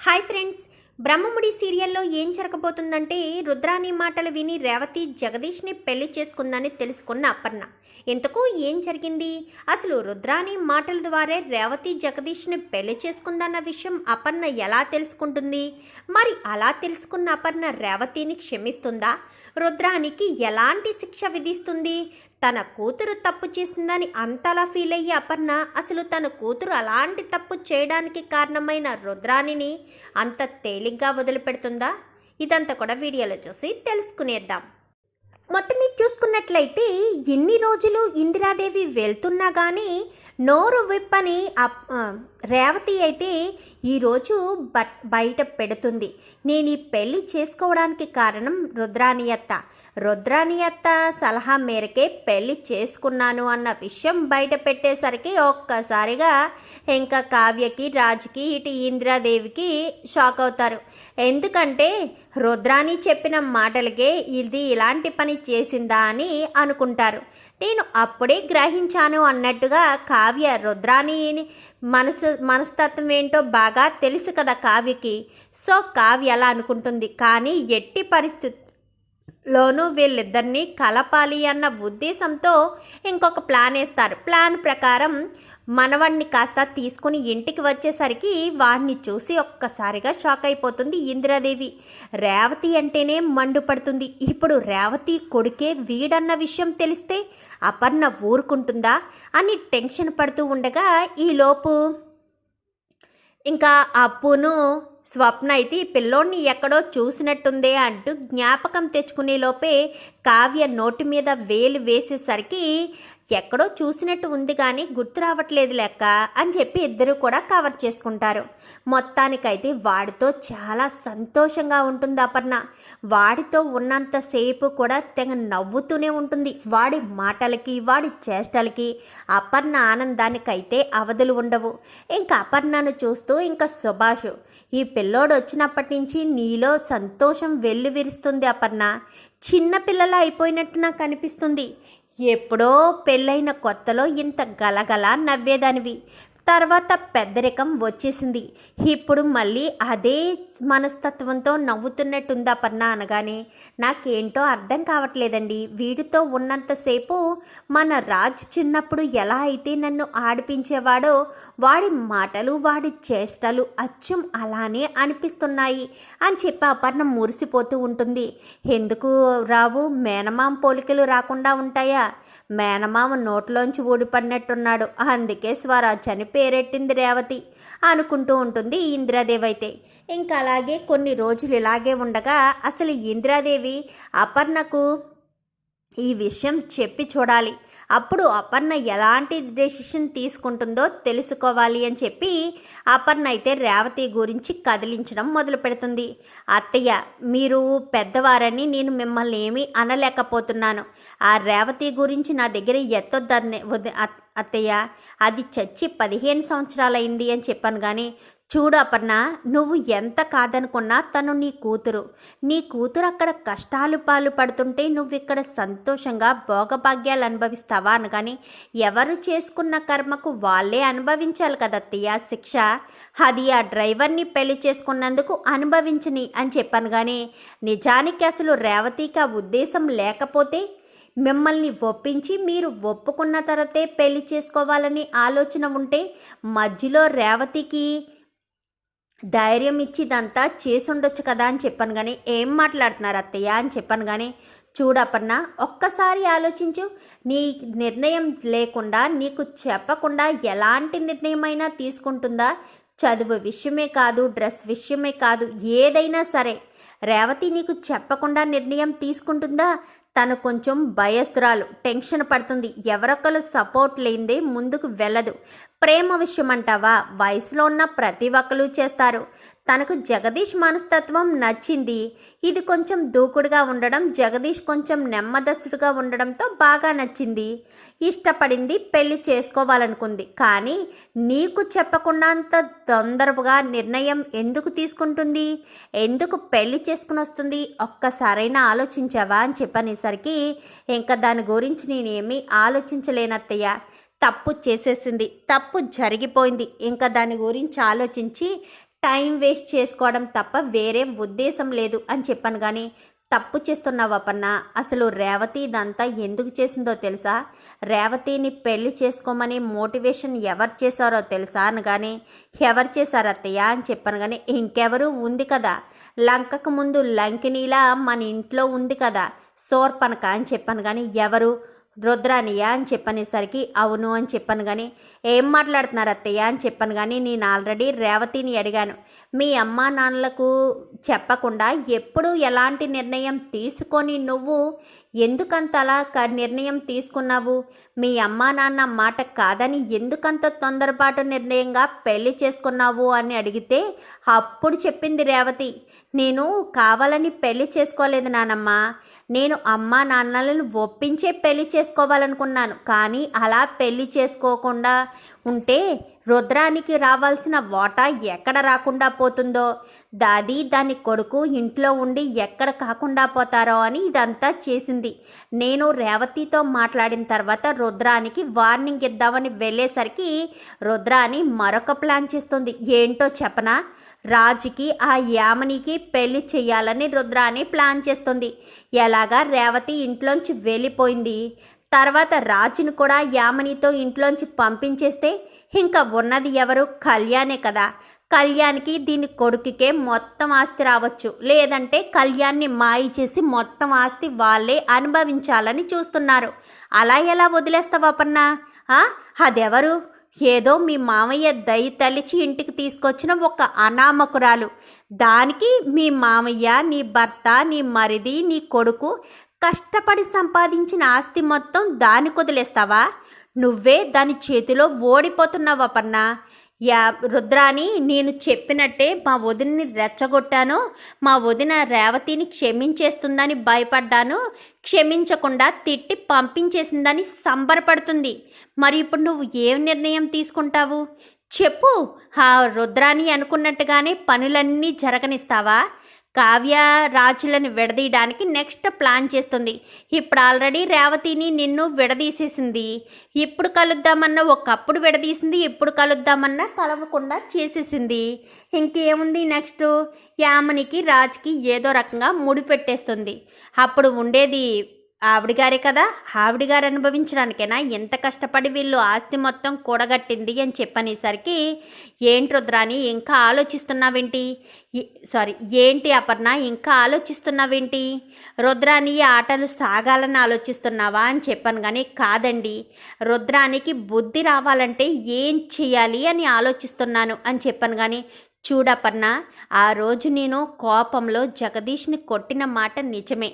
Hi friends, Brahmamudi సీరియల్లో ఏం జరగబోతుందంటే రుద్రాణి మాటలు విని రేవతి జగదీష్ని పెళ్లి చేసుకుందని తెలుసుకున్న అపర్ణ. ఇంతకు ఏం జరిగింది? అసలు రుద్రాణి మాటల ద్వారా రేవతి జగదీష్ని పెళ్లి చేసుకుందన్న విషయం అపర్ణ ఎలా తెలుసుకుంటుంది? మరి అలా తెలుసుకున్న అపర్ణ రేవతిని క్షమిస్తుందా? రుద్రానికి ఎలాంటి శిక్ష విధిస్తుంది? తన కూతురు తప్పు చేసిందని అంతలా ఫీల్ అయ్యే అపర్ణ అసలు తన కూతురు అలాంటి తప్పు చేయడానికి కారణమైన రుద్రాణిని అంత తేలిగ్గా వదిలిపెడుతుందా? ఇదంతా కూడా వీడియోలో చూసి తెలుసుకునేద్దాం. మొత్తం మీరు చూసుకున్నట్లయితే ఎన్ని రోజులు ఇందిరాదేవి వెళ్తున్నా కానీ నోరు విప్పని రేవతి అయితే ఈరోజు బయట పెడుతుంది. నేను ఈ పెళ్ళి చేసుకోవడానికి కారణం రుద్రాణి అత్త సలహా మేరకే పెళ్ళి చేసుకున్నాను అన్న విషయం బయట పెట్టేసరికి ఒక్కసారిగా ఇంకా కావ్యకి, రాజుకి, ఇటు ఇందిరాదేవికి షాక్ అవుతారు. ఎందుకంటే రుద్రాణి చెప్పిన మాటలకే ఇది ఇలాంటి పని చేసిందా అని అనుకుంటారు. నేను అప్పుడే గ్రహించాను అన్నట్టుగా కావ్య రుద్రాణి మనస్తత్వం ఏంటో బాగా తెలుసు కదా కావ్యకి. సో కావ్య అలా అనుకుంటుంది. కానీ ఎట్టి పరిస్థితుల్లోనూ వీళ్ళిద్దరినీ కలపాలి అన్న ఉద్దేశంతో ఇంకొక ప్లాన్ వేస్తారు. ప్లాన్ ప్రకారం మనవాడిని కాస్త తీసుకుని ఇంటికి వచ్చేసరికి వాడిని చూసి ఒక్కసారిగా షాక్ అయిపోతుంది ఇందిరాదేవి. రేవతి అంటేనే మండుపడుతుంది. ఇప్పుడు రేవతి కొడుకే వీడన్న విషయం తెలిస్తే అపర్ణ ఊరుకుంటుందా అని టెన్షన్ పడుతూ ఉండగా ఈలోపు ఇంకా అప్పును స్వప్న అయితే ఈ పిల్లోడిని ఎక్కడో చూసినట్టుందే అంటూ జ్ఞాపకం తెచ్చుకునే లోపే కావ్య నోటి మీద వేలు వేసేసరికి ఎక్కడో చూసినట్టు ఉంది కానీ గుర్తు రావట్లేదు లెక్క అని చెప్పి ఇద్దరు కూడా కవర్ చేసుకుంటారు. మొత్తానికైతే వాడితో చాలా సంతోషంగా ఉంటుంది అపర్ణ. వాడితో ఉన్నంతసేపు కూడా తెగ నవ్వుతూనే ఉంటుంది. వాడి మాటలకి, వాడి చేష్టలకి అపర్ణ ఆనందానికైతే అవధులు ఉండవు. ఇంకా అపర్ణను చూస్తూ ఇంకా సుభాష్, ఈ పిల్లోడు వచ్చినప్పటి నుంచి నీలో సంతోషం వెల్లువిరుస్తుంది అపర్ణ. చిన్నపిల్లల అయిపోయినట్టు నాకు అనిపిస్తుంది. ఎప్పుడో పెళ్ళైన కొత్తలో ఇంత గలగల నవ్వేదానివి, తర్వాత పెద్దరికం వచ్చేసింది. ఇప్పుడు మళ్ళీ అదే మనస్తత్వంతో నవ్వుతున్నట్టుంది అపర్ణ అనగానే నాకేంటో అర్థం కావట్లేదండి. వీడితో ఉన్నంతసేపు మన రాజ్ చిన్నప్పుడు ఎలా అయితే నన్ను ఆడిపించేవాడో వాడి మాటలు, వాడి చేష్టలు అచ్చం అలానే అనిపిస్తున్నాయి అని చెప్పి అపర్ణ మురిసిపోతూ ఉంటుంది. ఎందుకు రావు? మేనమామ పోలికలు రాకుండా ఉంటాయా? మేనమామ నోట్లోంచి ఊడిపడినట్టున్నాడు, అందుకే స్వరాజ్ అని పేరెట్టింది రేవతి అనుకుంటూ ఉంటుంది ఇందిరాదేవి అయితే. ఇంకా అలాగే కొన్ని రోజులు ఇలాగే ఉండగా అసలు ఇందిరాదేవి అపర్ణకు ఈ విషయం చెప్పి చూడాలి. అప్పుడు అపర్ణ ఎలాంటి డెసిషన్ తీసుకుంటుందో తెలుసుకోవాలి అని చెప్పి అపర్ణ అయితే రేవతి గురించి కదిలించడం మొదలు పెడుతుంది. అత్తయ్య, మీరు పెద్దవారని నేను మిమ్మల్ని ఏమీ అనలేకపోతున్నాను. ఆ రేవతి గురించి నా దగ్గర ఎత్తొద్దని అత్తయ్య, అది చచ్చి 15 సంవత్సరాలైంది అని చెప్పాను. కానీ చూడు అపర్ణ, నువ్వు ఎంత కాదనుకున్నా తను నీ కూతురు అక్కడ కష్టాలు పాలు పడుతుంటే నువ్వు ఇక్కడ సంతోషంగా భోగభాగ్యాలు అనుభవిస్తావా అనగానే ఎవరు చేసుకున్న కర్మకు వాళ్ళే అనుభవించాలి కదత్తయ్య శిక్ష. అది ఆ డ్రైవర్ని పెళ్లి చేసుకున్నందుకు అనుభవించని అని చెప్పాను. కానీ నిజానికి అసలు రేవతికి ఆ ఉద్దేశం లేకపోతే మిమ్మల్ని ఒప్పించి మీరు ఒప్పుకున్న తర్వాతే పెళ్లి చేసుకోవాలని ఆలోచన ఉంటే మధ్యలో రేవతికి ధైర్యం ఇచ్చిదంతా చేసుండొచ్చు కదా అని చెప్పాను. కానీ ఏం మాట్లాడుతున్నారు అత్తయ్య అని చెప్పాను. కానీ చూడపర్ణ, ఒక్కసారి ఆలోచించు. నీ నిర్ణయం లేకుండా, నీకు చెప్పకుండా ఎలాంటి నిర్ణయమైనా తీసుకుంటుందా? చదువు విషయమే కాదు, డ్రెస్ విషయమే కాదు, ఏదైనా సరే రేవతి నీకు చెప్పకుండా నిర్ణయం తీసుకుంటుందా? తను కొంచెం భయస్తురాలు, టెన్షన్ పడుతుంది. ఎవరొకరు సపోర్ట్ లేనిదే ముందుకు వెళ్ళదు. ప్రేమ విషయం అంటావా? వయసులో ఉన్న ప్రతి ఒక్కరు చేస్తారు. తనకు జగదీష్ మనస్తత్వం నచ్చింది. ఇది కొంచెం దూకుడుగా ఉండడం, జగదీష్ కొంచెం నెమ్మదస్తుడుగా ఉండడంతో బాగా నచ్చింది. ఇష్టపడింది, పెళ్లి చేసుకోవాలనుకుంది. కానీ నీకు చెప్పకుండా అంత తొందరగా నిర్ణయం ఎందుకు తీసుకుంటుంది? ఎందుకు పెళ్లి చేసుకుని వస్తుంది? ఒక్కసారైనా ఆలోచించావా అని చెప్పనేసరికి ఇంకా దాని గురించి నేనేమీ ఆలోచించలేనత్తయ్య. తప్పు చేసేసింది, తప్పు జరిగిపోయింది. ఇంకా దాని గురించి ఆలోచించి టైం వేస్ట్ చేసుకోవడం తప్ప వేరే ఉద్దేశం లేదు అని చెప్పాను. కానీ తప్పు చేస్తున్నావు అపర్ణ. అసలు రేవతి ఇదంతా ఎందుకు చేసిందో తెలుసా? రేవతిని పెళ్లి చేసుకోమని మోటివేషన్ ఎవరు చేశారో తెలుసా అనగానే, ఎవరు చేశారు అత్తయ్య అని చెప్పాను. కానీ ఇంకెవరు ఉంది కదా, లంకకు ముందు లంకినీలా మన ఇంట్లో ఉంది కదా శూర్పణఖ అని చెప్పాను. కానీ ఎవరు? రుద్రానియా అని చెప్పనేసరికి అవును అని చెప్పాను. కానీ ఏం మాట్లాడుతున్నారు అత్తయ్య అని చెప్పాను. కానీ నేను ఆల్రెడీ రేవతిని అడిగాను, మీ అమ్మా నాన్నలకు చెప్పకుండా ఎప్పుడు ఎలాంటి నిర్ణయం తీసుకొని నువ్వు ఎందుకంత అలా నిర్ణయం తీసుకున్నావు? మీ అమ్మా నాన్న మాట కాదని ఎందుకంత తొందరపాటు నిర్ణయంగా పెళ్లి చేసుకున్నావు అని అడిగితే అప్పుడు చెప్పింది రేవతి, నేను కావాలని పెళ్లి చేసుకోలేదు నానమ్మ, నేను అమ్మా నాన్నలను ఒప్పించే పెళ్లి చేసుకోవాలనుకున్నాను. కానీ అలా పెళ్లి చేసుకోకుండా ఉంటే రుద్రానికి రావాల్సిన వాటా ఎక్కడ రాకుండా పోతుందో, దాని కొడుకు ఇంట్లో ఉండి ఎక్కడ కాకుండా పోతారో అని ఇదంతా చేసింది. నేను రేవతితో మాట్లాడిన తర్వాత రుద్రానికి వార్నింగ్ ఇద్దామని వెళ్ళేసరికి రుద్రాని మరొక ప్లాన్ చేస్తుంది. ఏంటో చెప్పనా? రాజుకి ఆ యామినికి పెళ్లి చేయాలని రుద్రాని ప్లాన్ చేస్తుంది. ఎలాగా రేవతి ఇంట్లోంచి వెళ్ళిపోయింది, తర్వాత రాజును కూడా యామినితో ఇంట్లోంచి పంపించేస్తే ఇంకా ఉన్నది ఎవరు? కళ్యాణే కదా. కళ్యాణ్కి దీని కొడుకుకే మొత్తం ఆస్తి రావచ్చు, లేదంటే కళ్యాణ్ని మాయ చేసి మొత్తం ఆస్తి వాళ్ళే అనుభవించాలని చూస్తున్నారు. అలా ఎలా వదిలేస్తావు అపర్ణ? అదెవరు? ఏదో మీ మామయ్య దయ తలిచి ఇంటికి తీసుకొచ్చిన ఒక అనామకురాలు. దానికి మీ మామయ్య, నీ భర్త, నీ మరిది, నీ కొడుకు కష్టపడి సంపాదించిన ఆస్తి మొత్తం దానికి వదిలేస్తావా? నువ్వే దాని చేతిలో ఓడిపోతున్నావు అపర్ణ. రుద్రాని, నేను చెప్పినట్టే మా వదిన్ని రెచ్చగొట్టాను. మా వదిన రేవతిని క్షమించేస్తుందని భయపడ్డాను, క్షమించకుండా తిట్టి పంపించేసిందని సంబరపడుతుంది. మరి ఇప్పుడు నువ్వు ఏం నిర్ణయం తీసుకుంటావు చెప్పు? ఆ రుద్రాని అనుకున్నట్టుగానే పనులన్నీ జరగనిస్తావా? కావ్య రాజులను విడదీయడానికి నెక్స్ట్ ప్లాన్ చేస్తుంది. ఇప్పుడు ఆల్రెడీ రేవతిని నిన్ను విడదీసేసింది. ఇప్పుడు కలుద్దామన్నా ఒకప్పుడు విడదీసింది, ఇప్పుడు కలుద్దామన్నా కలవకుండా చేసేసింది. ఇంకేముంది నెక్స్ట్? యామనికి రాజుకి ఏదో రకంగా ముడిపెట్టేస్తుంది. అప్పుడు ఉండేది ఆవిడగారే కదా. ఆవిడగారు అనుభవించడానికైనా ఎంత కష్టపడి వీళ్ళు ఆస్తి మొత్తం కూడగట్టింది అని చెప్పనేసరికి, ఏంటి రుద్రాని ఇంకా ఆలోచిస్తున్నావేంటి? ఏంటి అపర్ణ ఇంకా ఆలోచిస్తున్నావేంటి? రుద్రాని ఆటలు సాగాలని ఆలోచిస్తున్నావా అని చెప్పాను. కానీ కాదండి, రుద్రానికి బుద్ధి రావాలంటే ఏం చేయాలి అని ఆలోచిస్తున్నాను అని చెప్పాను. కానీ చూడపర్ణ, ఆ రోజు నేను కోపంలో జగదీష్ని కొట్టిన మాట నిజమే.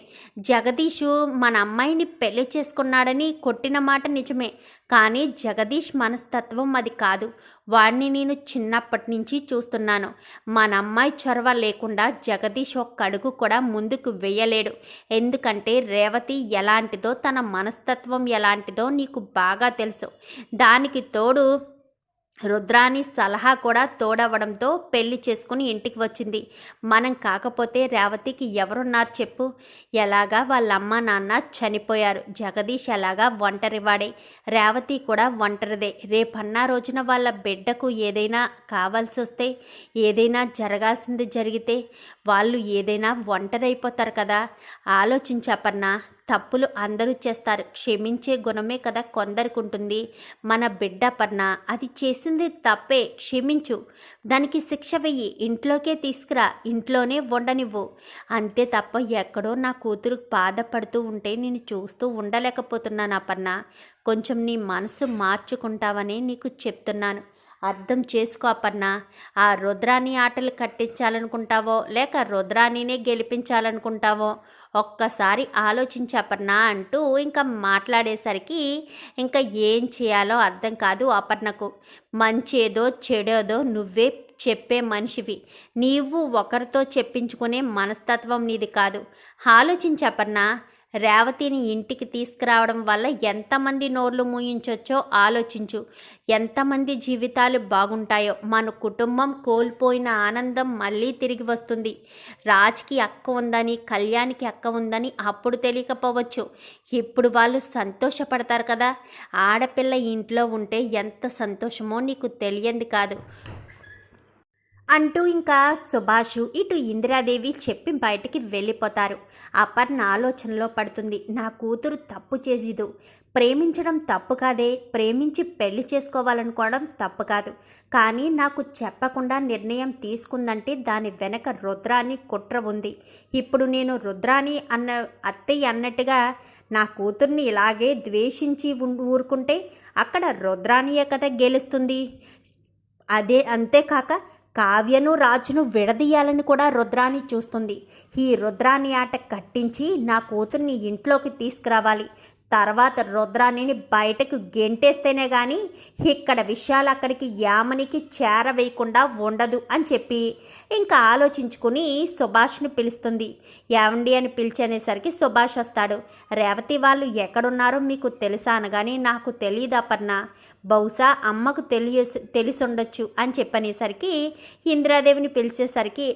జగదీషు మన అమ్మాయిని పెళ్లి చేసుకున్నాడని కొట్టిన మాట నిజమే. కానీ జగదీష్ మనస్తత్వం అది కాదు. వాడిని నేను చిన్నప్పటి నుంచి చూస్తున్నాను. మన అమ్మాయి చొరవ లేకుండా జగదీష్ ఒక్క అడుగు కూడా ముందుకు వేయలేడు. ఎందుకంటే రేవతి ఎలాంటిదో, తన మనస్తత్వం ఎలాంటిదో నీకు బాగా తెలుసు. దానికి తోడు రుద్రాని సలహా కూడా తోడవడంతో పెళ్లి చేసుకుని ఇంటికి వచ్చింది. మనం కాకపోతే రేవతికి ఎవరున్నారు చెప్పు? ఎలాగా వాళ్ళ అమ్మ నాన్న చనిపోయారు. జగదీష్ ఎలాగా ఒంటరివాడే, రేవతి కూడా ఒంటరిదే. రేపన్నా రోజున వాళ్ళ బిడ్డకు ఏదైనా కావాల్సి వస్తే, ఏదైనా జరగాల్సింది జరిగితే వాళ్ళు ఏదైనా ఒంటరైపోతారు కదా. ఆలోచించపర్ణ. తప్పులు అందరూ చేస్తారు, క్షమించే గుణమే కదా కొందరికి ఉంటుంది. మన బిడ్డ పర్ణ, అది చేసింది తప్పే, క్షమించు. దానికి శిక్ష వెయ్యి, ఇంట్లోకే తీసుకురా, ఇంట్లోనే ఉండనివ్వు. అంతే తప్ప ఎక్కడో నా కూతురు బాధపడుతూ ఉంటే నేను చూస్తూ ఉండలేకపోతున్నాను అపర్ణ. కొంచెం నీ మనసు మార్చుకుంటావని నీకు చెప్తున్నాను, అర్థం చేసుకో అపర్ణ. ఆ రుద్రాని ఆటలు కట్టించాలనుకుంటావో లేక రుద్రానినే గెలిపించాలనుకుంటావో ఒక్కసారి ఆలోచించి అపర్ణ అంటూ ఇంకా మాట్లాడేసరికి ఇంకా ఏం చేయాలో అర్థం కాదు అపర్ణకు. మంచేదో చెడేదో నువ్వే చెప్పే మనిషివి. నీవు ఒకరితో చెప్పించుకునే మనస్తత్వం నీది కాదు. ఆలోచించి అపర్ణ. రేవతిని ఇంటికి తీసుకురావడం వల్ల ఎంతమంది నోర్లు మూయించొచ్చో ఆలోచించు. ఎంతమంది జీవితాలు బాగుంటాయో. మన కుటుంబం కోల్పోయిన ఆనందం మళ్ళీ తిరిగి వస్తుంది. రాజ్కి అక్క ఉందని, కళ్యాణ్కి అక్క ఉందని అప్పుడు తెలియకపోవచ్చు, ఇప్పుడు వాళ్ళు సంతోషపడతారు కదా. ఆడపిల్ల ఇంట్లో ఉంటే ఎంత సంతోషమో నీకు తెలియంది కాదు. అంటూ ఇంకా సుభాషు ఇటు ఇందిరాదేవి చెప్పి బయటికి వెళ్ళిపోతారు. అపర్ణ ఆలోచనలో పడుతుంది. నా కూతురు తప్పు చేసిదు, ప్రేమించడం తప్పు కాదే, ప్రేమించి పెళ్లి చేసుకోవాలనుకోవడం తప్పు కాదు, కానీ నాకు చెప్పకుండా నిర్ణయం తీసుకుందంటే దాని వెనక రుద్రాని కుట్ర ఉంది. ఇప్పుడు నేను రుద్రాని అత్తయ్య అన్నట్టుగా నా కూతుర్ని ఇలాగే ద్వేషించి ఊరుకుంటే అక్కడ రుద్రానియే కదా గెలుస్తుంది. అంతేకాక కావ్యను రాజును విడదీయాలని కూడా రుద్రాని చూస్తుంది. ఈ రుద్రాని ఆట కట్టించి నా కూతుర్ని ఇంట్లోకి తీసుకురావాలి. తర్వాత రుద్రాణిని బయటకు గెంటేస్తేనే కానీ ఇక్కడ విషయాలు అక్కడికి యామనికి చేరవేయకుండా ఉండదు అని చెప్పి ఇంకా ఆలోచించుకుని సుభాష్ను పిలుస్తుంది. ఏవండి అని పిలిచేసరికి సుభాష్ వస్తాడు. రేవతి వాళ్ళు ఎక్కడున్నారో మీకు తెలుసా అనగానే నాకు తెలియదు అపర్ణ, బహుశా అమ్మకు తెలిసుండొచ్చు అని చెప్పనేసరికి ఇందిరాదేవిని పిలిచేసరికి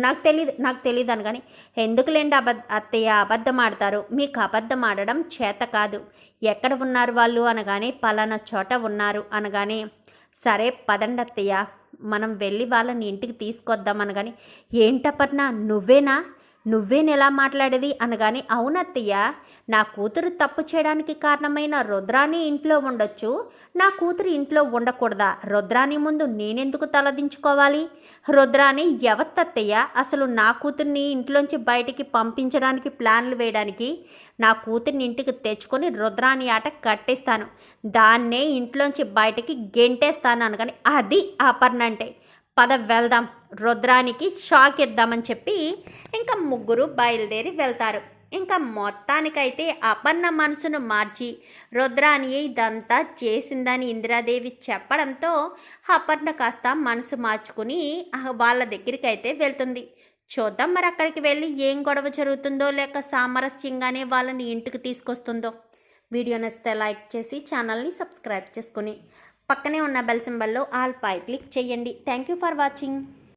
నాకు తెలియదు అనగానే ఎందుకులేండి అత్తయ్య అబద్ధం ఆడతారు, మీకు అబద్ధం ఆడడం చేత కాదు, ఎక్కడ ఉన్నారు వాళ్ళు అనగానే పలానా చోట ఉన్నారు అనగానే సరే పదండి అత్తయ్య మనం వెళ్ళి వాళ్ళని ఇంటికి తీసుకొద్దాం అనగానే ఏంటపర్నా నువ్వేనెలా మాట్లాడేది అనగానే అవునత్తయ్య, నా కూతురు తప్పు చేయడానికి కారణమైన రుద్రాని ఇంట్లో ఉండొచ్చు, నా కూతురు ఇంట్లో ఉండకూడదా? రుద్రాని ముందు నేనెందుకు తలదించుకోవాలి? రుద్రాని ఎవత్తత్తయ్య అసలు నా కూతుర్ని ఇంట్లోంచి బయటికి పంపించడానికి ప్లాన్లు వేయడానికి? నా కూతుర్ని ఇంటికి తెచ్చుకొని రుద్రాని ఆట కట్టేస్తాను, దాన్నే ఇంట్లోంచి బయటికి గెంటేస్తాను అనగానే అది అపర్ణ అంటే. పద వెళ్దాం, రుద్రానికి షాక్ ఇద్దామని చెప్పి ఇంకా ముగ్గురు బయలుదేరి వెళ్తారు. ఇంకా మొత్తానికైతే అపర్ణ మనసును మార్చి రుద్రాని ఇదంతా చేసిందని ఇందిరాదేవి చెప్పడంతో అపర్ణ కాస్త మనసు మార్చుకుని వాళ్ళ దగ్గరికి అయితే వెళ్తుంది. చూద్దాం మరి అక్కడికి వెళ్ళి ఏం గొడవ జరుగుతుందో లేక సామరస్యంగానే వాళ్ళని ఇంటికి తీసుకొస్తుందో. వీడియో నచ్చితే లైక్ చేసి ఛానల్ని సబ్స్క్రైబ్ చేసుకుని పక్కనే ఉన్న బెల్ సింబల్లో ఆల్ పై క్లిక్ చేయండి. Thank you for watching.